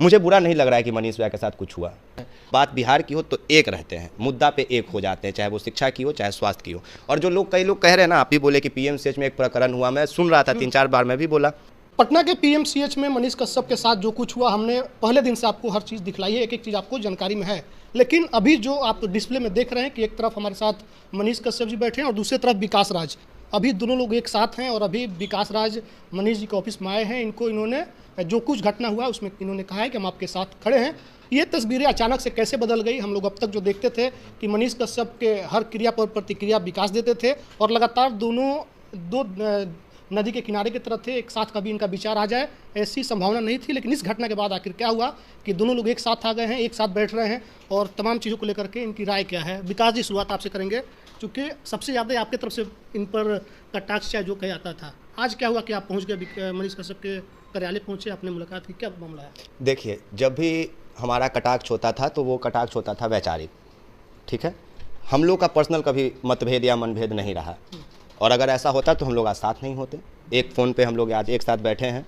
मुझे बुरा नहीं लग रहा है कि मनीष भैया के साथ कुछ हुआ। बात बिहार की हो तो एक रहते हैं, मुद्दा पे एक हो जाते हैं, चाहे वो शिक्षा की हो चाहे स्वास्थ्य की हो। और जो लोग कई लोग कह रहे हैं ना, आप भी बोले कि पीएमसीएच में एक प्रकरण हुआ, मैं सुन रहा था 3-4 बार, मैं भी बोला। पटना के पीएमसीएच में मनीष कश्यप के साथ जो कुछ हुआ, हमने पहले दिन से आपको हर चीज़ दिखलाई है, एक एक चीज़ आपको जानकारी में है। लेकिन अभी जो आप डिस्प्ले में देख रहे हैं कि एक तरफ हमारे साथ मनीष कश्यप जी बैठे हैं और दूसरी तरफ विकास राज। अभी दोनों लोग एक साथ हैं और अभी विकास राज मनीष जी के ऑफिस में आए हैं। इन्होंने जो कुछ घटना हुआ उसमें इन्होंने कहा है कि हम आपके साथ खड़े हैं। ये तस्वीरें अचानक से कैसे बदल गई? हम लोग अब तक जो देखते थे कि मनीष कश्यप के हर क्रिया पर प्रतिक्रिया विकास देते थे और लगातार दो नदी के किनारे की तरफ थे, एक साथ कभी इनका विचार आ जाए ऐसी संभावना नहीं थी। लेकिन इस घटना के बाद आखिर क्या हुआ कि दोनों लोग एक साथ आ गए हैं, एक साथ बैठ रहे हैं और तमाम चीज़ों को लेकर के इनकी राय क्या है। विकास जी, शुरुआत आपसे करेंगे, क्योंकि सबसे ज़्यादा आपकी तरफ से इन पर कटाक्ष जो कहा जाता था। आज क्या हुआ कि आप पहुँच गए मनीष कश्यप के कार्यालय, पहुँचे, आपने मुलाकात की, क्या मामला है? देखिए, जब भी हमारा कटाक्ष होता था तो वो कटाक्ष होता था वैचारिक, ठीक है। हम लोग का पर्सनल कभी मतभेद या मनभेद नहीं रहा, और अगर ऐसा होता तो हम लोग आज साथ नहीं होते। एक फ़ोन पे हम लोग आज एक साथ बैठे हैं।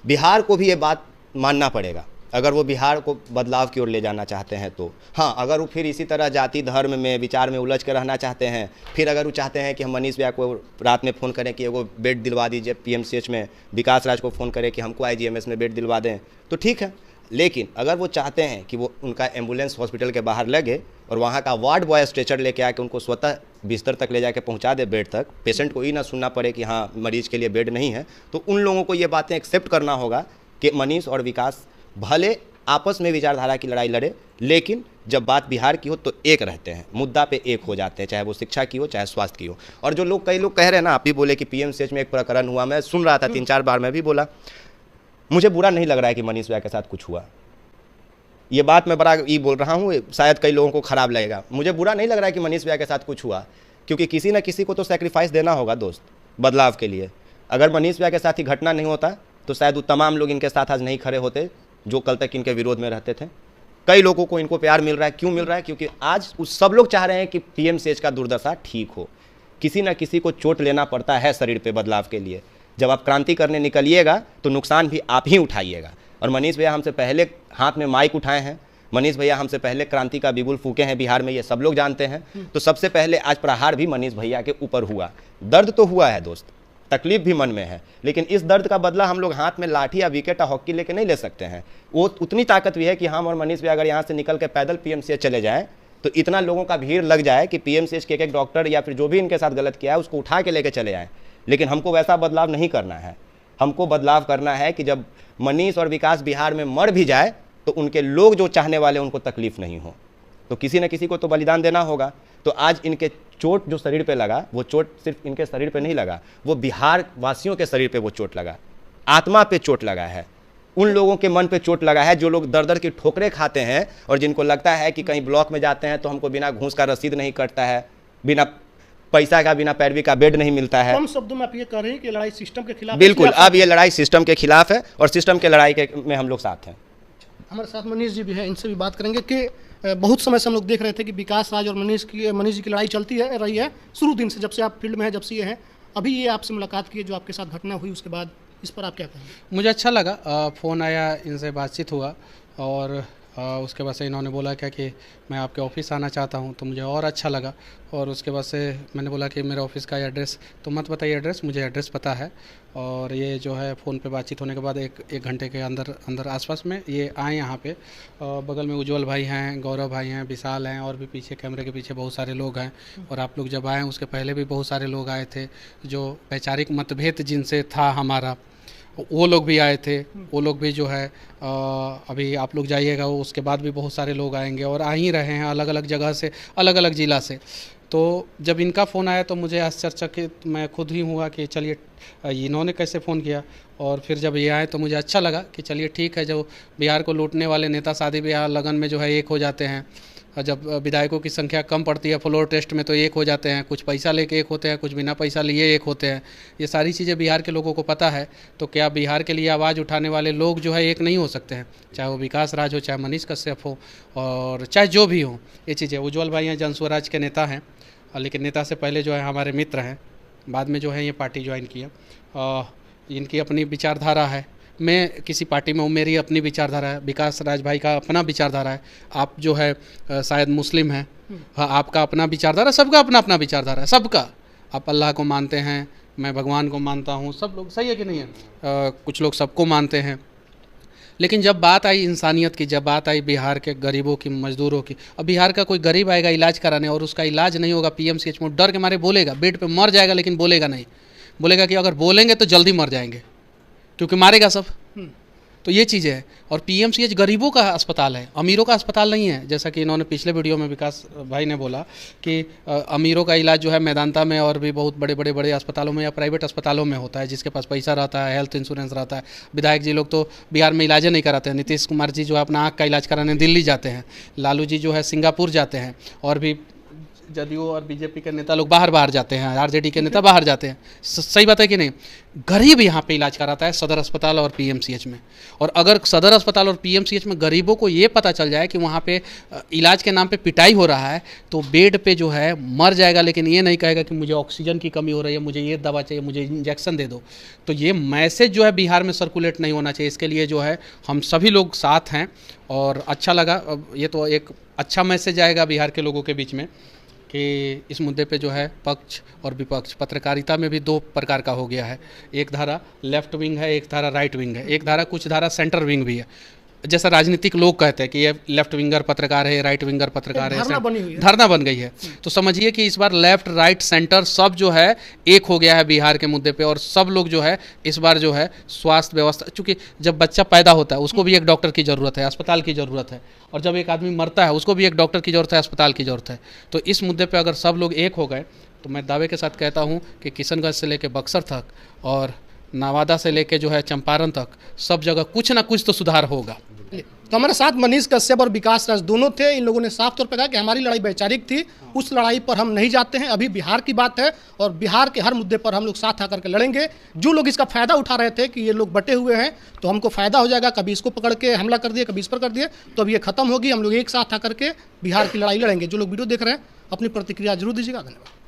बिहार को भी ये बात मानना पड़ेगा, अगर वो बिहार को बदलाव की ओर ले जाना चाहते हैं तो। हाँ, अगर वो फिर इसी तरह जाति धर्म में विचार में उलझ कर रहना चाहते हैं, फिर अगर वो चाहते हैं कि हम मनीष भैया को रात में फ़ोन करें कि वो बेड दिलवा दीजिए पीएमसीएच में, विकास राज को फ़ोन करें कि हमको आईजीएमएस में बेड दिलवा दें, तो ठीक है। लेकिन अगर वो चाहते हैं कि वो उनका एम्बुलेंस हॉस्पिटल के बाहर लगे और वहाँ का वार्ड बॉय स्ट्रेचर लेके आके उनको स्वतः बिस्तर तक ले जाके पहुँचा दे, बेड तक, पेशेंट को ये ना सुनना पड़े कि हाँ मरीज़ के लिए बेड नहीं है, तो उन लोगों को ये बातें एक्सेप्ट करना होगा कि मनीष और विकास भले आपस में विचारधारा की लड़ाई लड़े, लेकिन जब बात बिहार की हो तो एक रहते हैं, मुद्दा पे एक हो जाते हैं, चाहे वो शिक्षा की हो चाहे स्वास्थ्य की हो। और जो लोग कई लोग कह रहे हैं ना, आप भी बोले कि पीएमसीएच में एक प्रकरण हुआ, मैं सुन रहा था 3-4 बार, मैं भी बोला। मुझे बुरा नहीं लग रहा है कि मनीष भैया के साथ कुछ हुआ। ये बात मैं बड़ा ये बोल रहा हूँ, शायद कई लोगों को ख़राब लगेगा। मुझे बुरा नहीं लग रहा है कि मनीष भैया के साथ कुछ हुआ, क्योंकि किसी न किसी को तो सेक्रीफाइस देना होगा दोस्त, बदलाव के लिए। अगर मनीष भैया के साथ ही घटना नहीं होता तो शायद वो तमाम लोग इनके साथ आज नहीं खड़े होते जो कल तक इनके विरोध में रहते थे। कई लोगों को इनको प्यार मिल रहा है, क्यों मिल रहा है? क्योंकि आज उस सब लोग चाह रहे हैं कि पीएमसीएच का दुर्दशा ठीक हो। किसी न किसी को चोट लेना पड़ता है शरीर पे बदलाव के लिए। जब आप क्रांति करने निकलिएगा तो नुकसान भी आप ही उठाइएगा। और मनीष भैया हमसे पहले हाथ में माइक उठाए हैं, मनीष भैया हमसे पहले क्रांति का बिगुल फूके हैं बिहार में, ये सब लोग जानते हैं। तो सबसे पहले आज प्रहार भी मनीष भैया के ऊपर हुआ। दर्द तो हुआ है दोस्त, तकलीफ भी मन में है, लेकिन इस दर्द का बदला हम लोग हाथ में लाठी या विकेट या हॉकी लेके नहीं ले सकते हैं। वो उतनी ताकत भी है कि हम और मनीष भैया अगर यहाँ से निकल के पैदल पीएमसीएच चले जाएं तो इतना लोगों का भीड़ लग जाए कि पीएमसीएच के एक डॉक्टर या फिर जो भी इनके साथ गलत किया है उसको उठा के लेके चले जाएँ। लेकिन हमको वैसा बदलाव नहीं करना है। हमको बदलाव करना है कि जब मनीष और विकास बिहार में मर भी जाए तो उनके लोग जो चाहने वाले उनको तकलीफ नहीं हो। तो किसी न किसी को तो बलिदान देना होगा। तो आज इनके चोट जो शरीर पे लगा, वो चोट सिर्फ इनके शरीर पे नहीं लगा, वो बिहार वासियों के शरीर पे वो चोट लगा, आत्मा पे चोट लगा है, उन लोगों के मन पे चोट लगा है जो लोग दर दर की ठोकरें खाते हैं और जिनको लगता है कि कहीं ब्लॉक में जाते हैं तो हमको बिना घूस का रसीद नहीं कटता है, बिना पैसा का, बिना पैरवी का बेड नहीं मिलता है। कम शब्दों में आप ये कह रहे हैं कि लड़ाई सिस्टम के खिलाफ। बिल्कुल, अब ये लड़ाई सिस्टम के खिलाफ है और सिस्टम के लड़ाई में हम लोग साथ हैं। हमारे साथ मनीष जी भी है, इनसे भी बात करेंगे कि बहुत समय से हम लोग देख रहे थे कि विकास राज और मनीष जी की लड़ाई चलती है रही है शुरू दिन से, जब से आप फील्ड में हैं, जब से ये हैं। अभी ये आपसे मुलाकात की, जो आपके साथ घटना हुई उसके बाद, इस पर आप क्या कहेंगे? मुझे अच्छा लगा, फ़ोन आया, इनसे बातचीत हुआ और उसके बाद से इन्होंने बोला क्या कि मैं आपके ऑफिस आना चाहता हूं, तो मुझे और अच्छा लगा। और उसके बाद से मैंने बोला कि मेरे ऑफिस का एड्रेस तो मत बताइए एड्रेस, मुझे एड्रेस पता है। और ये जो है फ़ोन पे बातचीत होने के बाद एक घंटे के अंदर आसपास में ये आए यहाँ पे। बगल में उज्जवल भाई हैं, गौरव भाई हैं, विशाल हैं और भी पीछे कैमरे के पीछे बहुत सारे लोग हैं। और आप लोग जब आए उसके पहले भी बहुत सारे लोग आए थे, जो वैचारिक मतभेद जिनसे था हमारा, वो लोग भी आए थे। वो लोग भी जो है अभी आप लोग जाइएगा, वो उसके बाद भी बहुत सारे लोग आएंगे और आ ही रहे हैं अलग अलग जगह से, अलग अलग ज़िला से। तो जब इनका फ़ोन आया तो मुझे आश्चर्यचकित मैं खुद ही हुआ कि चलिए इन्होंने कैसे फ़ोन किया। और फिर जब ये आए तो मुझे अच्छा लगा कि चलिए ठीक है, जो बिहार को लूटने वाले नेता शादी ब्याह लगन में जो है एक हो जाते हैं। जब विधायकों की संख्या कम पड़ती है फ्लोर टेस्ट में तो एक हो जाते हैं, कुछ पैसा लेके एक होते हैं, कुछ बिना पैसा लिए एक होते हैं। ये सारी चीज़ें बिहार के लोगों को पता है। तो क्या बिहार के लिए आवाज़ उठाने वाले लोग जो है एक नहीं हो सकते हैं? चाहे वो विकास राज हो, चाहे मनीष कश्यप हो, और चाहे जो भी हो। ये चीज़ें उज्जवल भाई हैं, जनस्वराज के नेता हैं, लेकिन नेता से पहले जो है हमारे मित्र हैं, बाद में जो है ये पार्टी ज्वाइन किया। इनकी अपनी विचारधारा है, मैं किसी पार्टी में हूँ, मेरी अपनी विचारधारा है, विकास राज भाई का अपना विचारधारा है, आप जो है शायद मुस्लिम हैं, हाँ आपका अपना विचारधारा, सबका अपना अपना विचारधारा है, सबका। आप अल्लाह को मानते हैं, मैं भगवान को मानता हूँ, सब लोग, सही है कि नहीं है? कुछ लोग सबको मानते हैं, लेकिन जब बात आई इंसानियत की, जब बात आई बिहार के गरीबों की, मजदूरों की, अब बिहार का कोई गरीब आएगा इलाज कराने और उसका इलाज नहीं होगा पीएमसीएच में, डर के मारे बोलेगा, बेड पे मर जाएगा, लेकिन बोलेगा नहीं, बोलेगा कि अगर बोलेंगे तो जल्दी मर जाएंगे, क्योंकि मारेगा सब। तो ये चीज़ है। और पीएमसीएच गरीबों का अस्पताल है, अमीरों का अस्पताल नहीं है। जैसा कि इन्होंने पिछले वीडियो में विकास भाई ने बोला कि अमीरों का इलाज जो है मैदानता में और भी बहुत बड़े अस्पतालों में या प्राइवेट अस्पतालों में होता है, जिसके पास पैसा रहता है, हेल्थ इंश्योरेंस रहता है। विधायक जी लोग तो बिहार में इलाज नहीं कराते हैं, नीतीश कुमार जी जो है अपना आँख का इलाज कराने दिल्ली जाते हैं, लालू जी जो है सिंगापुर जाते हैं, और भी जदयू और बीजेपी के नेता लोग बाहर जाते हैं, आरजेडी के नेता बाहर जाते हैं। सही बात है कि नहीं? गरीब यहाँ पे इलाज कराता है सदर अस्पताल और पीएमसीएच में। और अगर सदर अस्पताल और पीएमसीएच में गरीबों को ये पता चल जाए कि वहाँ पे इलाज के नाम पे पिटाई हो रहा है, तो बेड पे जो है मर जाएगा, लेकिन ये नहीं कहेगा कि मुझे ऑक्सीजन की कमी हो रही है, मुझे ये दवा चाहिए, मुझे इंजेक्शन दे दो। तो ये मैसेज जो है बिहार में सर्कुलेट नहीं होना चाहिए। इसके लिए जो है हम सभी लोग साथ हैं, और अच्छा लगा। ये तो एक अच्छा मैसेज आएगा बिहार के लोगों के बीच में कि इस मुद्दे पे जो है पक्ष और विपक्ष, पत्रकारिता में भी दो प्रकार का हो गया है। एक धारा लेफ्ट विंग है, एक धारा राइट विंग है, एक धारा कुछ धारा सेंटर विंग भी है। जैसा राजनीतिक लोग कहते हैं कि ये लेफ्ट विंगर पत्रकार है, राइट विंगर पत्रकार है, धारणा बन गई है। तो समझिए कि इस बार लेफ्ट राइट सेंटर सब जो है एक हो गया है बिहार के मुद्दे पे, और सब लोग जो है इस बार जो है स्वास्थ्य व्यवस्था, चूँकि जब बच्चा पैदा होता है उसको भी एक डॉक्टर की ज़रूरत है, अस्पताल की ज़रूरत है, और जब एक आदमी मरता है उसको भी एक डॉक्टर की ज़रूरत है, अस्पताल की ज़रूरत है। तो इस मुद्दे पर अगर सब लोग एक हो गए तो मैं दावे के साथ कहता हूँ कि किशनगंज से लेकर बक्सर तक और नवादा से लेकर जो है चंपारण तक सब जगह कुछ ना कुछ तो सुधार होगा। तो हमारे साथ मनीष कश्यप और विकास राज दोनों थे। इन लोगों ने साफ तौर पर कहा कि हमारी लड़ाई वैचारिक थी, उस लड़ाई पर हम नहीं जाते हैं। अभी बिहार की बात है और बिहार के हर मुद्दे पर हम लोग साथ आकर के लड़ेंगे। जो लोग इसका फायदा उठा रहे थे कि ये लोग बटे हुए हैं तो हमको फायदा हो जाएगा, कभी इसको पकड़ के हमला कर दिए, कभी इस पर कर दिए, तो अब ये खत्म होगी। हम लोग एक साथ आकर के बिहार की लड़ाई लड़ेंगे। जो लोग वीडियो देख रहे हैं अपनी प्रतिक्रिया जरूर दीजिएगा। धन्यवाद।